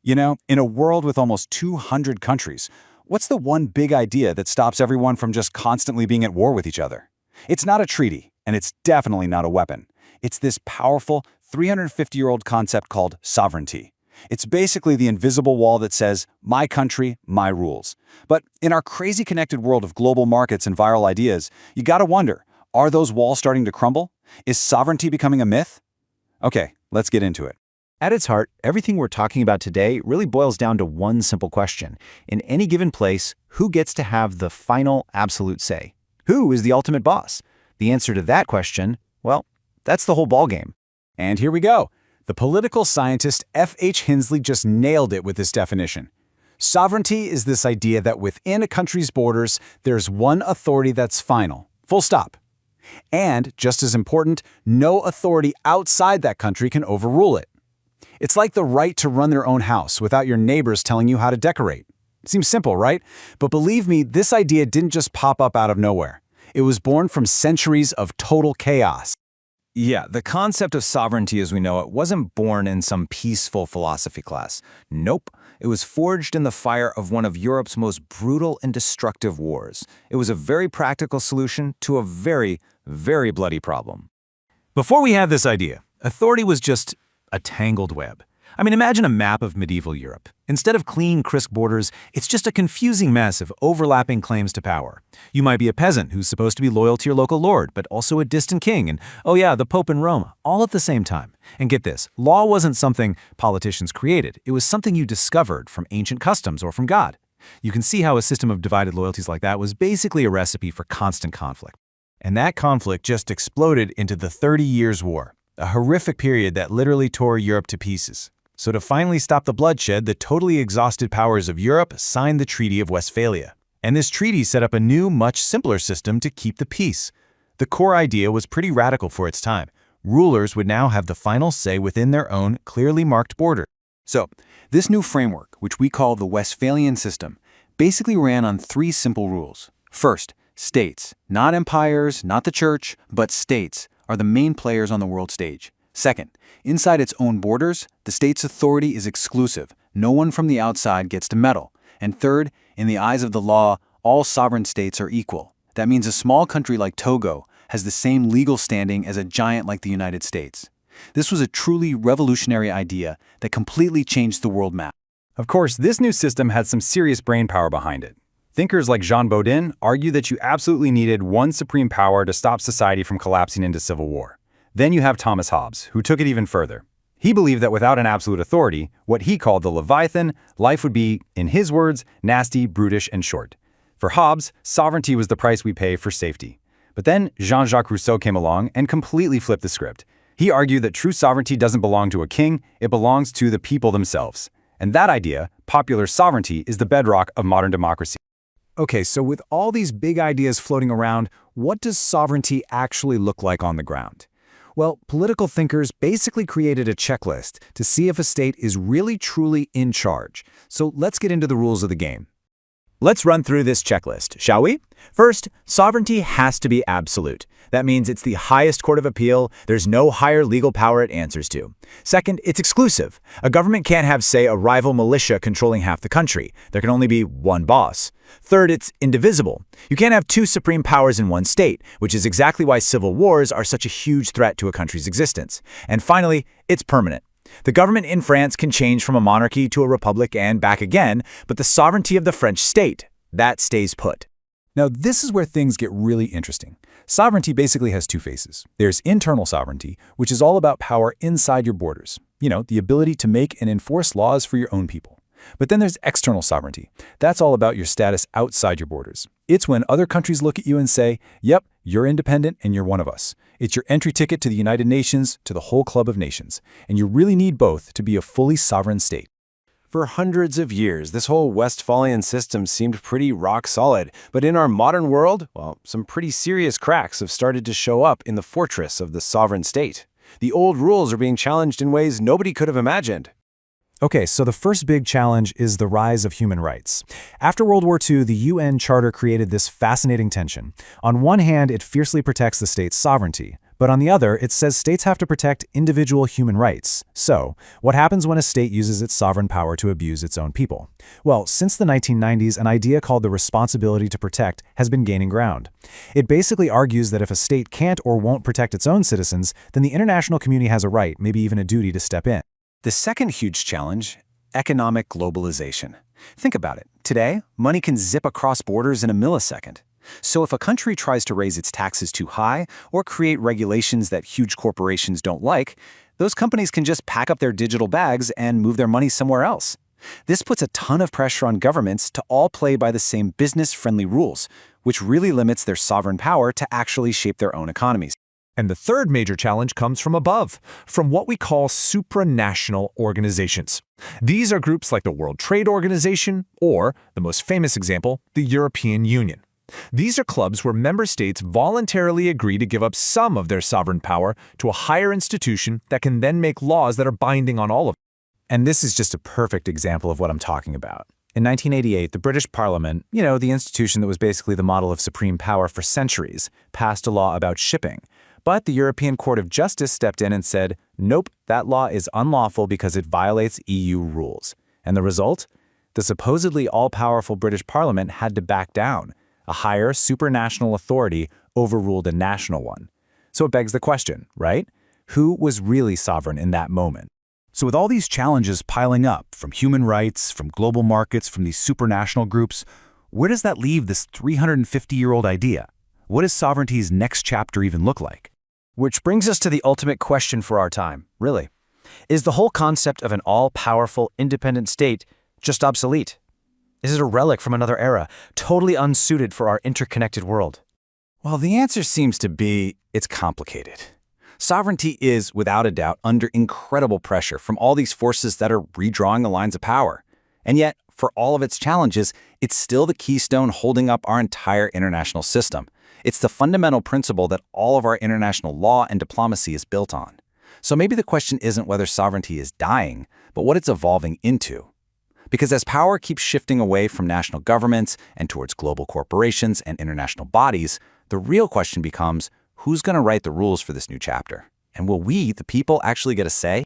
You know, in a world with almost 200 countries, what's the one big idea that stops everyone from just constantly being at war with each other? It's not a treaty, and it's definitely not a weapon. It's this powerful, 350-year-old concept called sovereignty. It's basically the invisible wall that says, my country, my rules. But in our crazy connected world of global markets and viral ideas, you gotta wonder, are those walls starting to crumble? Is sovereignty becoming a myth? Okay, let's get into it. At its heart, everything we're talking about today really boils down to one simple question. In any given place, who gets to have the final absolute say? Who is the ultimate boss? The answer to that question, well, that's the whole ballgame. And here we go. The political scientist F.H. Hensley just nailed it with this definition. Sovereignty is this idea that within a country's borders, there's one authority that's final, full stop. And, just as important, no authority outside that country can overrule it. It's like the right to run their own house without your neighbors telling you how to decorate. Seems simple, right? But believe me, this idea didn't just pop up out of nowhere. It was born from centuries of total chaos. Yeah, the concept of sovereignty as we know it wasn't born in some peaceful philosophy class. Nope, it was forged in the fire of one of Europe's most brutal and destructive wars. It was a very practical solution to a very, very bloody problem. Before we had this idea, authority was just a tangled web. I mean, imagine a map of medieval Europe. Instead of clean, crisp borders, it's just a confusing mess of overlapping claims to power. You might be a peasant who's supposed to be loyal to your local lord, but also a distant king, and oh yeah, the Pope in Rome, all at the same time. And get this, law wasn't something politicians created. It was something you discovered from ancient customs or from God. You can see how a system of divided loyalties like that was basically a recipe for constant conflict. And that conflict just exploded into the 30 Years' War, a horrific period that literally tore Europe to pieces. So to finally stop the bloodshed, the totally exhausted powers of Europe signed the Treaty of Westphalia. And this treaty set up a new, much simpler system to keep the peace. The core idea was pretty radical for its time. Rulers would now have the final say within their own clearly marked border. So, this new framework, which we call the Westphalian system, basically ran on 3 simple rules. First, states, not empires, not the church, but states, are the main players on the world stage. Second, inside its own borders, the state's authority is exclusive. No one from the outside gets to meddle. And third, in the eyes of the law, all sovereign states are equal. That means a small country like Togo has the same legal standing as a giant like the United States. This was a truly revolutionary idea that completely changed the world map. Of course, this new system had some serious brainpower behind it. Thinkers like Jean Bodin argue that you absolutely needed one supreme power to stop society from collapsing into civil war. Then you have Thomas Hobbes, who took it even further. He believed that without an absolute authority, what he called the Leviathan, life would be, in his words, nasty, brutish, and short. For Hobbes, sovereignty was the price we pay for safety. But then Jean-Jacques Rousseau came along and completely flipped the script. He argued that true sovereignty doesn't belong to a king, it belongs to the people themselves. And that idea, popular sovereignty, is the bedrock of modern democracy. Okay, so with all these big ideas floating around, what does sovereignty actually look like on the ground? Well, political thinkers basically created a checklist to see if a state is really truly in charge. So let's get into the rules of the game. Let's run through this checklist, shall we? First, sovereignty has to be absolute. That means it's the highest court of appeal. There's no higher legal power it answers to. Second, it's exclusive. A government can't have, say, a rival militia controlling half the country. There can only be one boss. Third, it's indivisible. You can't have 2 supreme powers in one state, which is exactly why civil wars are such a huge threat to a country's existence. And finally, it's permanent. The government in France can change from a monarchy to a republic and back again, but the sovereignty of the French state, that stays put. Now, this is where things get really interesting. Sovereignty basically has 2 faces. There's internal sovereignty, which is all about power inside your borders. You know, the ability to make and enforce laws for your own people. But then there's external sovereignty. That's all about your status outside your borders. It's when other countries look at you and say, yep, you're independent and you're one of us. It's your entry ticket to the United Nations, to the whole club of nations. And you really need both to be a fully sovereign state. For hundreds of years, this whole Westphalian system seemed pretty rock solid. But in our modern world, well, some pretty serious cracks have started to show up in the fortress of the sovereign state. The old rules are being challenged in ways nobody could have imagined. Okay, so the first big challenge is the rise of human rights. After World War II, the UN Charter created this fascinating tension. On one hand, it fiercely protects the state's sovereignty, But on the other, it says states have to protect individual human rights. So, what happens when a state uses its sovereign power to abuse its own people? Well, since the 1990s, an idea called the responsibility to protect has been gaining ground. It basically argues that if a state can't or won't protect its own citizens, then the international community has a right, maybe even a duty, to step in. The second huge challenge, economic globalization. Think about it. Today, money can zip across borders in a millisecond. So if a country tries to raise its taxes too high or create regulations that huge corporations don't like, those companies can just pack up their digital bags and move their money somewhere else. This puts a ton of pressure on governments to all play by the same business-friendly rules, which really limits their sovereign power to actually shape their own economies. And the third major challenge comes from above, from what we call supranational organizations. These are groups like the World Trade Organization, or, the most famous example, the European Union. These are clubs where member states voluntarily agree to give up some of their sovereign power to a higher institution that can then make laws that are binding on all of them. And this is just a perfect example of what I'm talking about. In 1988, the British Parliament, the institution that was basically the model of supreme power for centuries, passed a law about shipping. But the European Court of Justice stepped in and said, nope, that law is unlawful because it violates EU rules. And the result? The supposedly all-powerful British Parliament had to back down. A higher supranational authority overruled a national one. So it begs the question, right? Who was really sovereign in that moment? So with all these challenges piling up, from human rights, from global markets, from these supranational groups, where does that leave this 350-year-old idea? What does sovereignty's next chapter even look like? Which brings us to the ultimate question for our time, really. Is the whole concept of an all-powerful, independent state just obsolete? Is it a relic from another era, totally unsuited for our interconnected world? Well, the answer seems to be it's complicated. Sovereignty is, without a doubt, under incredible pressure from all these forces that are redrawing the lines of power. And yet, for all of its challenges, it's still the keystone holding up our entire international system. It's the fundamental principle that all of our international law and diplomacy is built on. So maybe the question isn't whether sovereignty is dying, but what it's evolving into. Because as power keeps shifting away from national governments and towards global corporations and international bodies, the real question becomes, who's going to write the rules for this new chapter? And will we, the people, actually get a say?